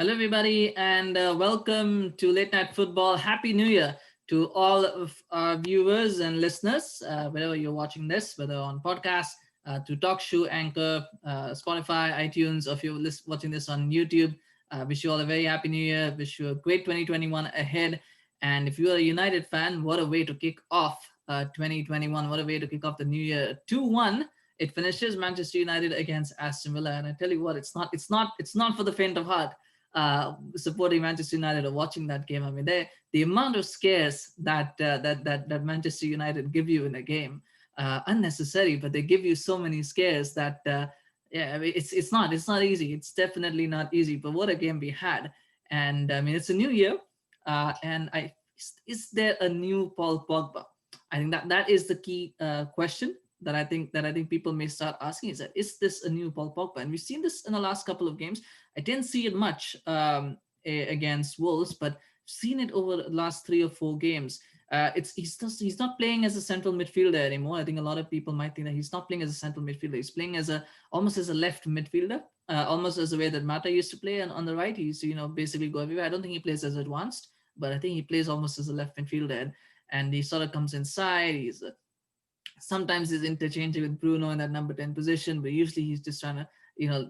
Hello, everybody, and welcome to Late Night Football. Happy New Year to all of our viewers and listeners, wherever you're watching this, whether on podcast, to Talk Show, Anchor, Spotify, iTunes, or if you're watching this on YouTube. Wish you all a very happy New Year. Wish you a great 2021 ahead. And if you're a United fan, what a way to kick off 2021. What a way to kick off the new year. 2-1. It finishes Manchester United against Aston Villa, and I tell you what, it's not for the faint of heart supporting Manchester United or watching that game. I mean, the amount of scares that Manchester United give you in a game, unnecessary, but they give you so many scares that yeah, I mean, it's not easy. It's definitely not easy. But what a game we had, and I mean, it's a new year, and is there a new Paul Pogba? I think that is the key question that I think people may start asking is this a new Paul Pogba? And we've seen this in the last couple of games. I didn't see it much against Wolves, but seen it over the last 3 or 4 games. He's not playing as a central midfielder anymore. I think a lot of people might think that he's not playing as a central midfielder. He's playing as almost as a left midfielder, almost as the way that Mata used to play. And on the right, he used to basically go everywhere. I don't think he plays as advanced, but I think he plays almost as a left midfielder. And he sort of comes inside. Sometimes he's interchanging with Bruno in that number 10 position, but usually he's just trying to, you know,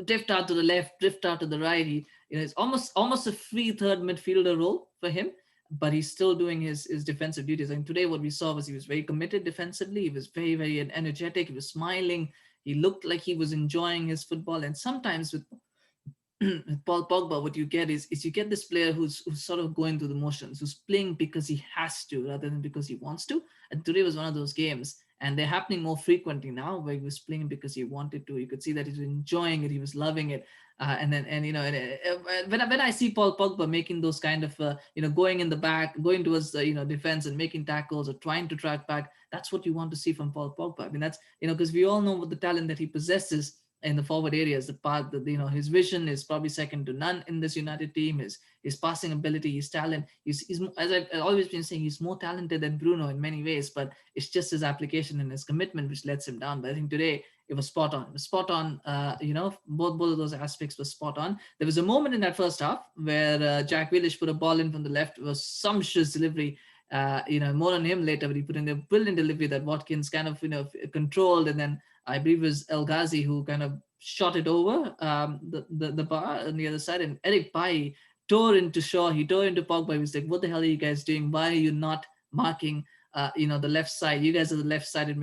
drift out to the left, drift out to the right. It's almost a free third midfielder role for him, but he's still doing his defensive duties. And today what we saw was he was very committed defensively. He was very, very energetic. He was smiling. He looked like he was enjoying his football. And sometimes with Paul Pogba, what you get is you get this player who's sort of going through the motions, who's playing because he has to rather than because he wants to. And today was one of those games, and they're happening more frequently now, where he was playing because he wanted to. You could see that he was enjoying it, he was loving it, when I see Paul Pogba making those kind of going in the back, going towards the defense and making tackles or trying to track back, that's what you want to see from Paul Pogba. I mean, that's because we all know what the talent that he possesses in the forward areas. The part that his vision is probably second to none in this United team. His passing ability, his talent. He's as I've always been saying, he's more talented than Bruno in many ways, but it's just his application and his commitment which lets him down. But I think today it was spot on. It was spot on. Both of those aspects were spot on. There was a moment in that first half where Jack Grealish put a ball in from the left. It was sumptuous delivery. More on him later, but he put in a brilliant delivery that Watkins kind of controlled, and then I believe it was El Ghazi who kind of shot it over the bar on the other side, and Eric Bailly tore into Shaw. He tore into Pogba. He was like, "What the hell are you guys doing? Why are you not marking the left side? You guys are the left-sided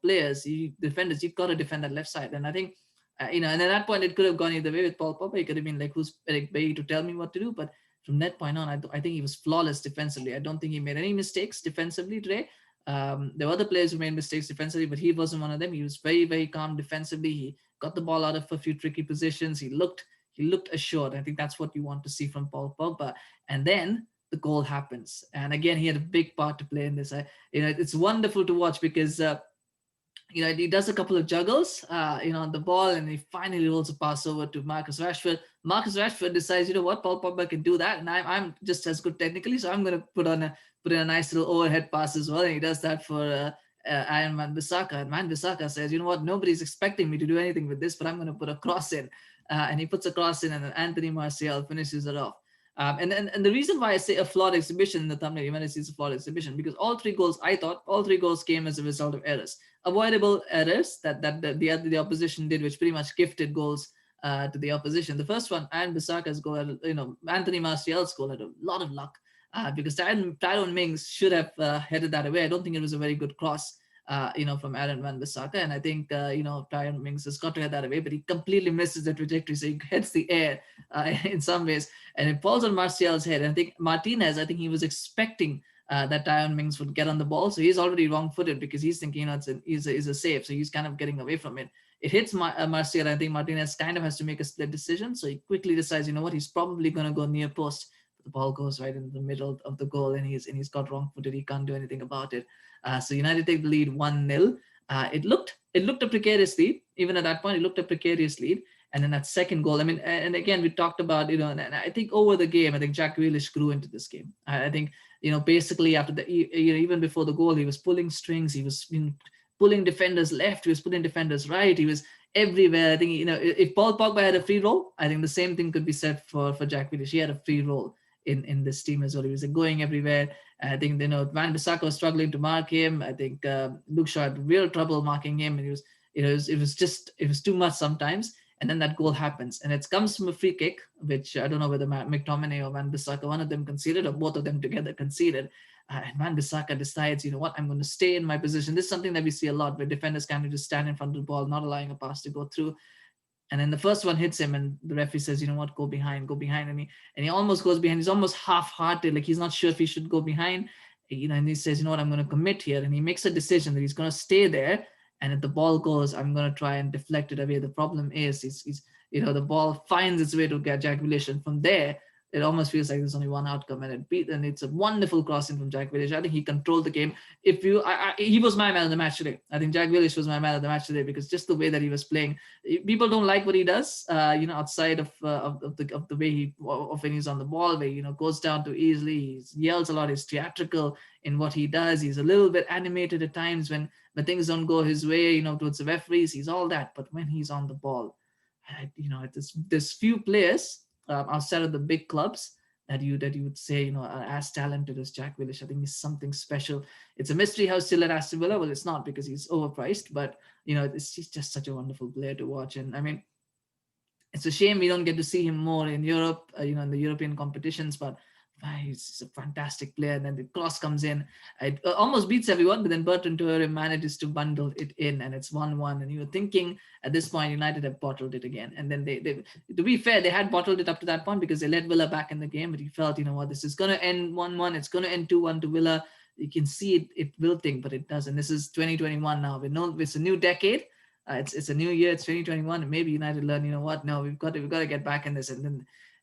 players, you defenders. You've got to defend that left side." And I think and at that point it could have gone either way with Paul Pogba. He could have been like, "Who's Eric Bailly to tell me what to do?" But from that point on, I think he was flawless defensively. I don't think he made any mistakes defensively today. There were other players who made mistakes defensively, but he wasn't one of them. He was very, very calm defensively. He got the ball out of a few tricky positions. He looked assured. I think that's what you want to see from Paul Pogba. And then the goal happens, and again he had a big part to play in this. It's wonderful to watch because he does a couple of juggles, on the ball, and he finally rolls a pass over to Marcus Rashford. Marcus Rashford decides, what, Paul Pogba can do that, and I'm just as good technically, so I'm going to put in a nice little overhead pass as well, and he does that for wan-Bissaka. And wan-Bissaka says, "You know what, nobody's expecting me to do anything with this, but I'm going to put a cross in," and he puts a cross in, and then Anthony Martial finishes it off. And the reason why I say a flawed exhibition in the thumbnail, you might see it's a flawed exhibition, because all three goals came as a result of errors, avoidable errors that the opposition did, which pretty much gifted goals to the opposition. The first one, wan-Bissaka's goal, Anthony Martial's goal, had a lot of luck because Tyrone Mings should have headed that away. I don't think it was a very good cross. From Aaron wan-Bissaka, and I think Tyrone Mings has got to head that away, but he completely misses the trajectory, so he heads the air in some ways, and it falls on Martial's head. And I think Martinez, he was expecting that Tyrone Mings would get on the ball, so he's already wrong-footed because he's thinking it's a save, so he's kind of getting away from it. It hits Martial. I think Martinez kind of has to make a split decision, so he quickly decides, he's probably going to go near post. The ball goes right in the middle of the goal, and he's got wrong-footed. He can't do anything about it. So United take the lead 1-0. It looked a precarious lead. Even at that point, it looked a precarious lead. And then that second goal, and again, we talked about, and I think over the game, I think Jack Grealish grew into this game. I think, basically after even before the goal, he was pulling strings. He was pulling defenders left. He was pulling defenders right. He was everywhere. I think, if Paul Pogba had a free role, I think the same thing could be said for Jack Grealish. He had a free role in this team as well. He was going everywhere. I think, wan-Bissaka was struggling to mark him. I think Luke Shaw had real trouble marking him, and he was, it was too much sometimes. And then that goal happens, and it comes from a free kick, which I don't know whether McTominay or wan-Bissaka, one of them conceded, or both of them together conceded. And wan-Bissaka decides, you know what, I'm going to stay in my position. This is something that we see a lot, where defenders kind of just stand in front of the ball, not allowing a pass to go through. And then the first one hits him, and the referee says, you know what, go behind. And he almost goes behind. He's almost half-hearted, like he's not sure if he should go behind. And he says, you know what, I'm going to commit here. And he makes a decision that he's going to stay there. And if the ball goes, I'm going to try and deflect it away. The problem is, he's the ball finds its way to get Jack Grealish, and from there, it almost feels like there's only one outcome, and it's a wonderful crossing from Jack Grealish. I think he controlled the game. He was my man of the match today. I think Jack Grealish was my man of the match today, because just the way that he was playing. People don't like what he does, outside of the way when he's on the ball, where goes down too easily. He yells a lot. He's theatrical in what he does. He's a little bit animated at times when things don't go his way. Towards the referees, he's all that. But when he's on the ball, there's few players outside of the big clubs that you would say are as talented as Jack Grealish. I think he's something special. It's a mystery how still at Aston Villa. Well, it's not, because he's overpriced, but he's just such a wonderful player to watch. And I mean, it's a shame we don't get to see him more in Europe, in the European competitions, but he's a fantastic player. And then the cross comes in. It almost beats everyone, but then Bertrand Traore manages to bundle it in, and it's 1-1. And you were thinking at this point, United have bottled it again. And then they to be fair, they had bottled it up to that point, because they let Villa back in the game, but you felt, this is going to end 1-1. It's going to end 2-1 to Villa. You can see it wilting, but it doesn't. This is 2021 now. We know it's a new decade. It's a new year. It's 2021. And maybe United learn, no, we've got to get back in this.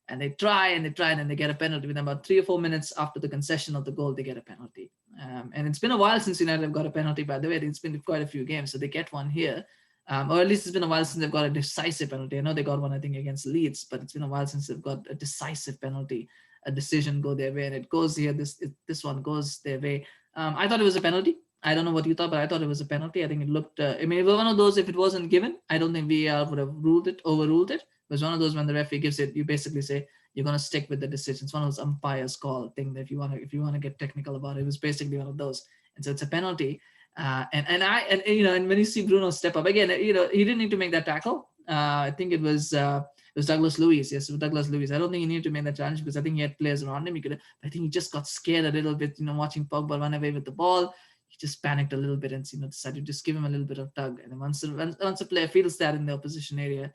And they try, and then they get a penalty. Within about 3 or 4 minutes after the concession of the goal, they get a penalty. And it's been a while since United have got a penalty, by the way. It's been quite a few games, so they get one here. Or at least it's been a while since they've got a decisive penalty. I know they got one, I think, against Leeds, but it's been a while since they've got a decisive penalty, a decision go their way, and it goes here. This one goes their way. I thought it was a penalty. I don't know what you thought, but I thought it was a penalty. I think it looked, it was one of those, if it wasn't given, I don't think VAR would have overruled it. It was one of those, when the referee gives it, you basically say you're going to stick with the decision. It's one of those umpires call thing that if you want to get technical about it, it was basically one of those. And so it's a penalty. And when you see Bruno step up again, he didn't need to make that tackle. I think it was Douglas Luiz. Yes, it was Douglas Luiz. I don't think he needed to make that challenge, because I think he had players around him. I think he just got scared a little bit, watching Pogba run away with the ball. He just panicked a little bit and decided to just give him a little bit of tug. And then once a player feels that in the opposition area,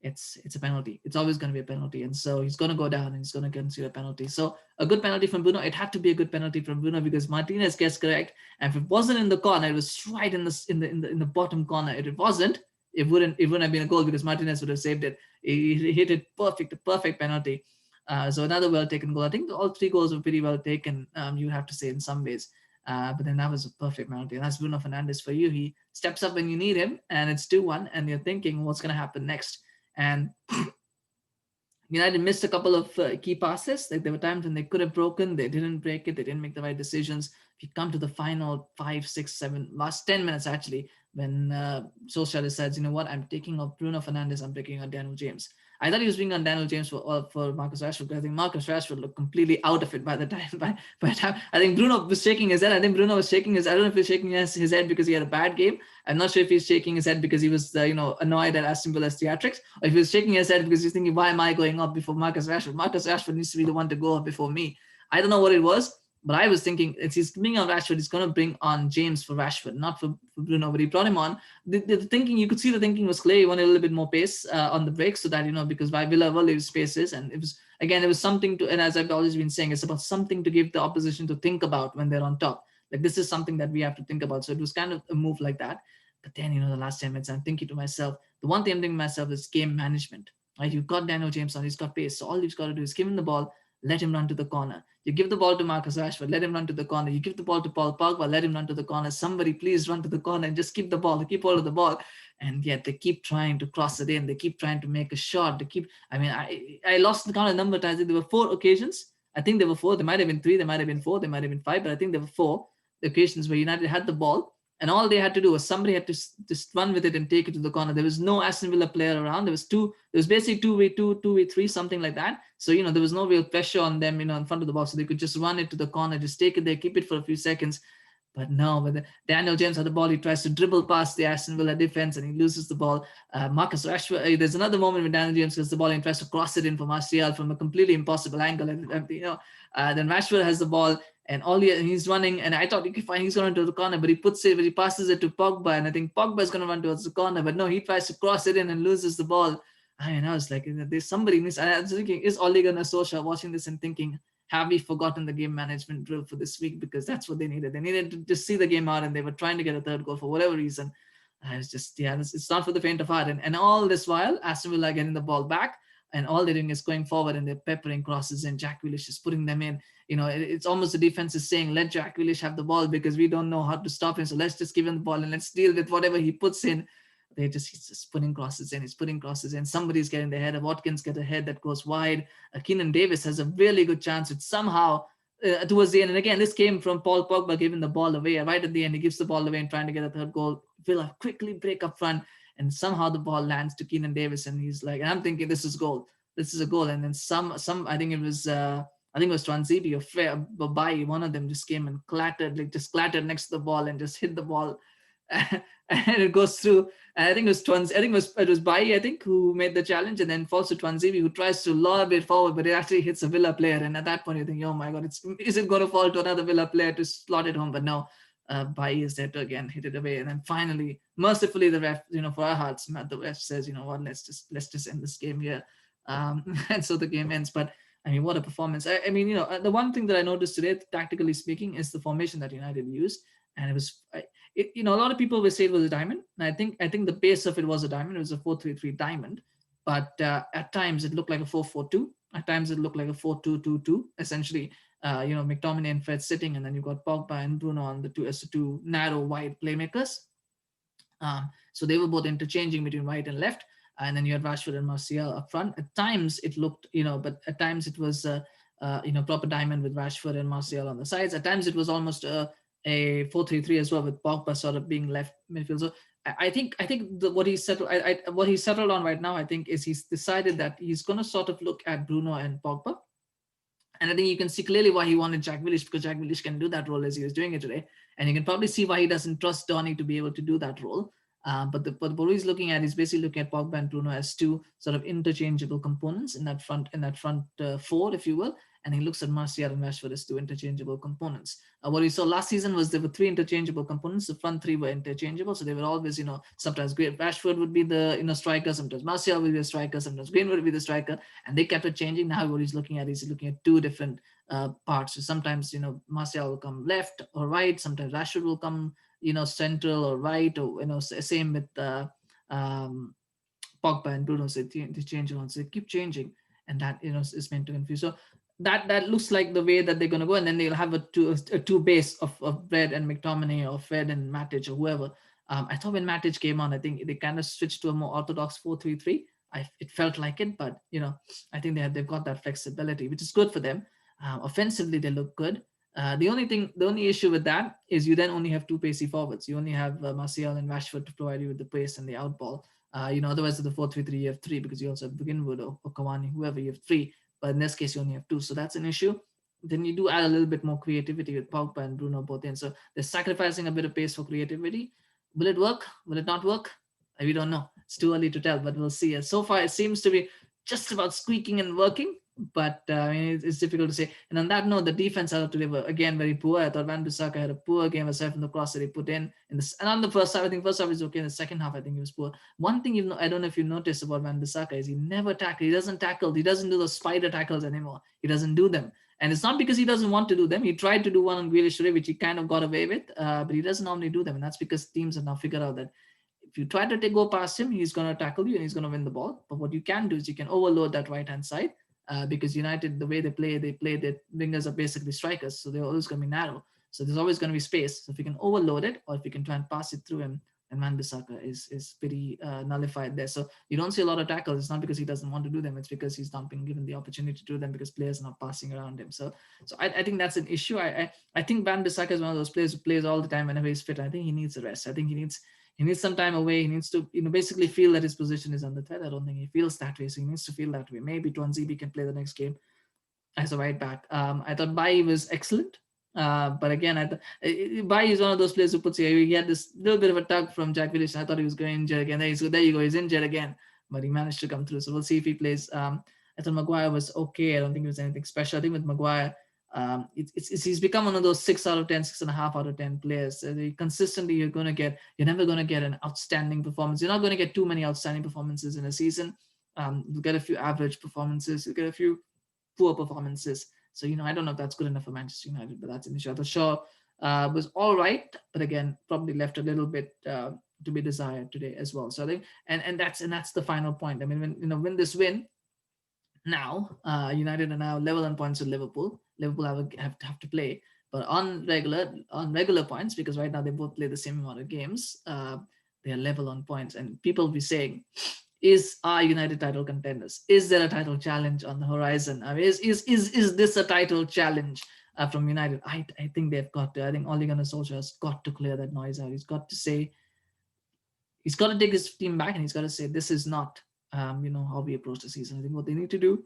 it's a penalty. It's always going to be a penalty. And so he's going to go down and he's going to concede a penalty. So a good penalty from Bruno. It had to be a good penalty from Bruno, because Martinez gets correct. And if it wasn't in the corner, it was right in the bottom corner. If it wasn't, it wouldn't have been a goal, because Martinez would have saved it. He hit it perfect penalty. So another well taken goal. I think all 3 goals were pretty well taken, you have to say, in some ways. But then that was a perfect penalty. And that's Bruno Fernandes for you. He steps up when you need him, and it's 2-1, and you're thinking, what's going to happen next? And United missed a couple of key passes. Like, there were times when they could have broken, they didn't break it, they didn't make the right decisions. If you come to the final 5, 6, 7, last 10 minutes actually, when Solskjaer decides, you know what, I'm taking off Bruno Fernandes, I'm taking on Daniel James. I thought he was bringing on Daniel James for Marcus Rashford, because I think Marcus Rashford looked completely out of it by the time. By the time, I think Bruno was shaking his head. I don't know if he's shaking his head because he had a bad game. I'm not sure if he's shaking his head because he was annoyed at Aston Villa's theatrics, or if he was shaking his head because he's thinking, why am I going up before Marcus Rashford? Marcus Rashford needs to be the one to go up before me. I don't know what it was. But I was thinking, if he's bringing on Rashford, he's going to bring on James for Rashford, not for Bruno. But he brought him on. The thinking, you could see the thinking was clear. He wanted a little bit more pace on the break, so that, because by Villa will leave spaces. And it was something to, and as I've always been saying, it's about something to give the opposition to think about when they're on top. Like, this is something that we have to think about. So it was kind of a move like that. But then, the last 10 minutes, I'm thinking to myself, the one thing I'm thinking to myself is game management. Right? You've got Daniel James on, he's got pace. So all you've got to do is give him the ball, let him run to the corner. You give the ball to Marcus Rashford, let him run to the corner. You give the ball to Paul Pogba, let him run to the corner. Somebody please run to the corner and just keep hold of the ball. And yet they keep trying to cross it in. They keep trying to make a shot. I lost the count of number of times. There were 4 occasions. I think there were 4. There might have been 3. There might have been 4. There might have been 5. But I think there were 4 occasions where United had the ball And all they had to do was somebody had to just run with it and take it to the corner. There was no Aston Villa player around. There was basically 2v3, something like that. So, there was no real pressure on them, in front of the box. So they could just run it to the corner, just take it there, keep it for a few seconds. But no, when Daniel James had the ball, he tries to dribble past the Aston Villa defense and he loses the ball. Marcus Rashford, there's another moment when Daniel James gets the ball and tries to cross it in for Martial from a completely impossible angle. Then Rashford has the ball and he's running, and I thought, okay, fine, he's going to run to the corner, but he passes it to Pogba, and I think Pogba is going to run towards the corner, but no, he tries to cross it in and loses the ball. I was like, there's somebody miss. And I was thinking, is Ole Gunnar Solskjaer watching this and thinking, have we forgotten the game management drill for this week? Because that's what they needed. They needed to just see the game out, and they were trying to get a third goal for whatever reason. I was just, it's not for the faint of heart. And all this while, Aston Villa getting the ball back, and all they're doing is going forward and they're peppering crosses, and Jack Grealish is putting them in. It's almost the defense is saying, let Jack Grealish have the ball because we don't know how to stop him. So let's just give him the ball and let's deal with whatever he puts in. He's just putting crosses in. He's putting crosses in. Somebody's getting the header. Watkins get a head that goes wide. Keenan Davis has a really good chance. It's somehow towards the end. And again, this came from Paul Pogba giving the ball away. Right at the end, he gives the ball away and trying to get a third goal. Villa quickly break up front, and somehow the ball lands to Keenan Davis, and he's like, and I'm thinking, this is goal. This is a goal. And then some. I think it was Twanzebe or Bai. One of them just came and clattered next to the ball and just hit the ball. And it goes through. And I think it was Bai, who made the challenge, and then falls to Twanzebe, who tries to lob it forward, but it actually hits a Villa player. And at that point, you think, oh my God, is it going to fall to another Villa player to slot it home? But no, Bai is there to again hit it away. And then finally, mercifully, the ref, for our hearts, the ref says, what, let's just end this game here. And so the game ends. But what a performance! The one thing that I noticed today, tactically speaking, is the formation that United used, and it was. A lot of people will say it was a diamond, and I think the base of it was a diamond. It was a 4-3-3 diamond, but at times it looked like a 4-4-2. At times it looked like a 4-2-2-2. Essentially, McTominay and Fred sitting, and then you've got Pogba and Bruno on the two narrow wide playmakers. So they were both interchanging between right and left, and then you had Rashford and Martial up front. At times it looked, but at times it was proper diamond with Rashford and Martial on the sides. At times it was almost a 4-3-3 as well, with Pogba sort of being left midfield. So I think what he's settled on right now, I think, is he's decided that he's going to sort of look at Bruno and Pogba, and I think you can see clearly why he wanted Jack Grealish, because Jack Grealish can do that role as he was doing it today, and you can probably see why he doesn't trust Donny to be able to do that role. But what he's looking at is basically looking at Pogba and Bruno as two sort of interchangeable components in that front four, if you will. And he looks at Martial and Rashford as two interchangeable components. What we saw last season was there were three interchangeable components. The front three were interchangeable, so they were always, sometimes Rashford would be the striker, sometimes Martial would be the striker, sometimes Greenwood would be the striker, and they kept it changing. Now what he's looking at is two different parts. So sometimes Martial will come left or right, sometimes Rashford will come central or right, or same with Pogba and Bruno. So they change on, so they keep changing, and that is meant to confuse. So that looks like the way that they're going to go, and then they'll have a two base of Fred and McTominay, or Fred and Matic, or whoever. I thought when Matic came on, I think they kind of switched to a more orthodox 4-3-3. It felt like it, but I think they've got that flexibility, which is good for them. Offensively, they look good. The only issue with that is you then only have two pacey forwards. You only have Martial and Rashford to provide you with the pace and the outball. Otherwise with the 4-3-3 you have three, because you also have Greenwood or Cavani, whoever, you have three. But in this case, you only have two. So that's an issue. Then you do add a little bit more creativity with Pogba and Bruno both in. So they're sacrificing a bit of pace for creativity. Will it work? Will it not work? We don't know. It's too early to tell, but we'll see. So far, it seems to be just about squeaking and working, but it's difficult to say. And on that note, the defense out of today were again very poor. I thought wan-Bissaka had a poor game aside from the cross that he put in this. And on the first half, I think first half is okay. In the second half, I think he was poor. One thing I don't know if you noticed about wan-Bissaka is he never tackled. He doesn't tackle. He doesn't do those spider tackles anymore. He doesn't do them. And it's not because he doesn't want to do them. He tried to do one on Grealish today, which he kind of got away with, but he doesn't normally do them. And that's because teams have now figured out that if you try to go past him, he's going to tackle you and he's going to win the ball. But what you can do is you can overload that right-hand side, because United, the way they play their wingers are basically strikers. So they're always going to be narrow. So there's always going to be space. So if you can overload it, or if you can try and pass it through him, and wan-Bissaka is pretty nullified there. So you don't see a lot of tackles. It's not because he doesn't want to do them. It's because he's not being given the opportunity to do them because players are not passing around him. So I think that's an issue. I think wan-Bissaka is one of those players who plays all the time whenever he's fit. I think he needs a rest. I think he needs some time away. He needs to, basically feel that his position is under threat. I don't think he feels that way. So he needs to feel that way. Maybe Tuanzebe can play the next game as a right back. I thought Bailly was excellent. But again, Bailly is one of those players who puts here. He had this little bit of a tug from Jack Grealish. I thought he was going injured again. There you go. He's injured again, but he managed to come through. So we'll see if he plays. I thought Maguire was okay. I don't think it was anything special. I think with Maguire, he's become one of those 6 out of 10, 6.5 out of 10 players. Consistently, you're never going to get an outstanding performance. You're not going to get too many outstanding performances in a season. You'll get a few average performances. You'll get a few poor performances. So, I don't know if that's good enough for Manchester United, but that's an issue. I thought Shaw was all right, but again, probably left a little bit to be desired today as well. So I think, and that's the final point. I mean, when this win, now United are now level on points with Liverpool. Liverpool have to play, but on regular points, because right now they both play the same amount of games. They are level on points, and people will be saying, are United title contenders? Is there a title challenge on the horizon? I mean, is this a title challenge from United? I think they've got to. I think Ole Gunnar Solskjaer has got to clear that noise out. He's got to say, he's got to take his team back, and he's got to say, this is not how we approach the season. I think what they need to do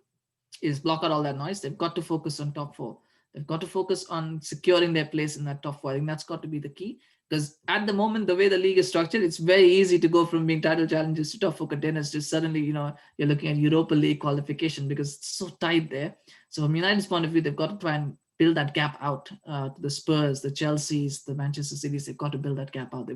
is block out all that noise. They've got to focus on top 4. They've got to focus on securing their place in that top 4. I think that's got to be the key. Because at the moment, the way the league is structured, it's very easy to go from being title challengers to top 4 contenders to suddenly, you're looking at Europa League qualification because it's so tight there. So from United's point of view, they've got to try and build that gap out to the Spurs, the Chelseas, the Manchester Cities. They've got to build that gap out.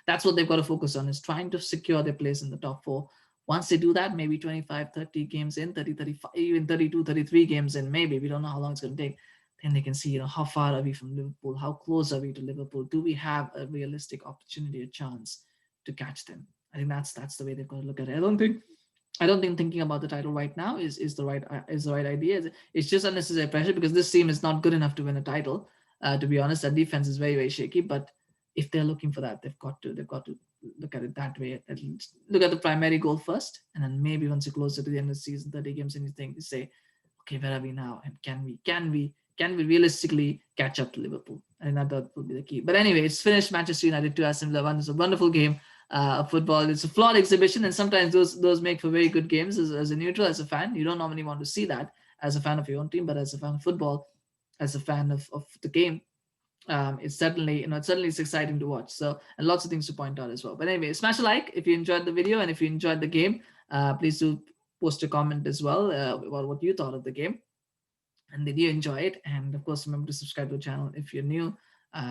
That's what they've got to focus on, is trying to secure their place in the top 4. Once they do that, maybe 25, 30 games in, 30, 35, even 32, 33 games in, maybe, we don't know how long it's going to take. Then they can see, how far are we from Liverpool? How close are we to Liverpool? Do we have a realistic opportunity, a chance to catch them? I think that's the way they've got to look at it. I don't think thinking about the title right now is the right idea. It's just unnecessary pressure because this team is not good enough to win a title. To be honest, their defense is very, very shaky. But if they're looking for that, they've got to look at it that way. At least look at the primary goal first, and then maybe once you're closer to the end of the season, 30 games, and you say, okay, where are we now? And can we realistically catch up to Liverpool? I think that will be the key. But anyway, it's finished. Manchester United 2, Aston Villa 1. It's a wonderful game of football. It's a flawed exhibition, and sometimes those make for very good games. As a neutral, as a fan, you don't normally want to see that as a fan of your own team, but as a fan of football, as a fan of the game, it's certainly it's exciting to watch. So, and lots of things to point out as well. But anyway, smash a like if you enjoyed the video, and if you enjoyed the game, please do post a comment as well about what you thought of the game. And did you enjoy it? And of course, remember to subscribe to the channel if you're new.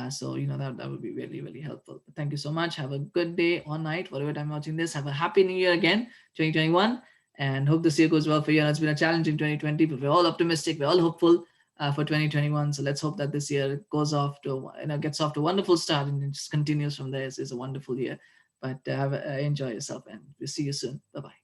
So that would be really, really helpful. Thank you so much. Have a good day or night, whatever time you're watching this. Have a happy new year again, 2021, and hope this year goes well for you. And it's been a challenging 2020, but we're all optimistic. We're all hopeful for 2021. So let's hope that this year gets off to a wonderful start and just continues from there. It's a wonderful year. But enjoy yourself, and we'll see you soon. Bye bye.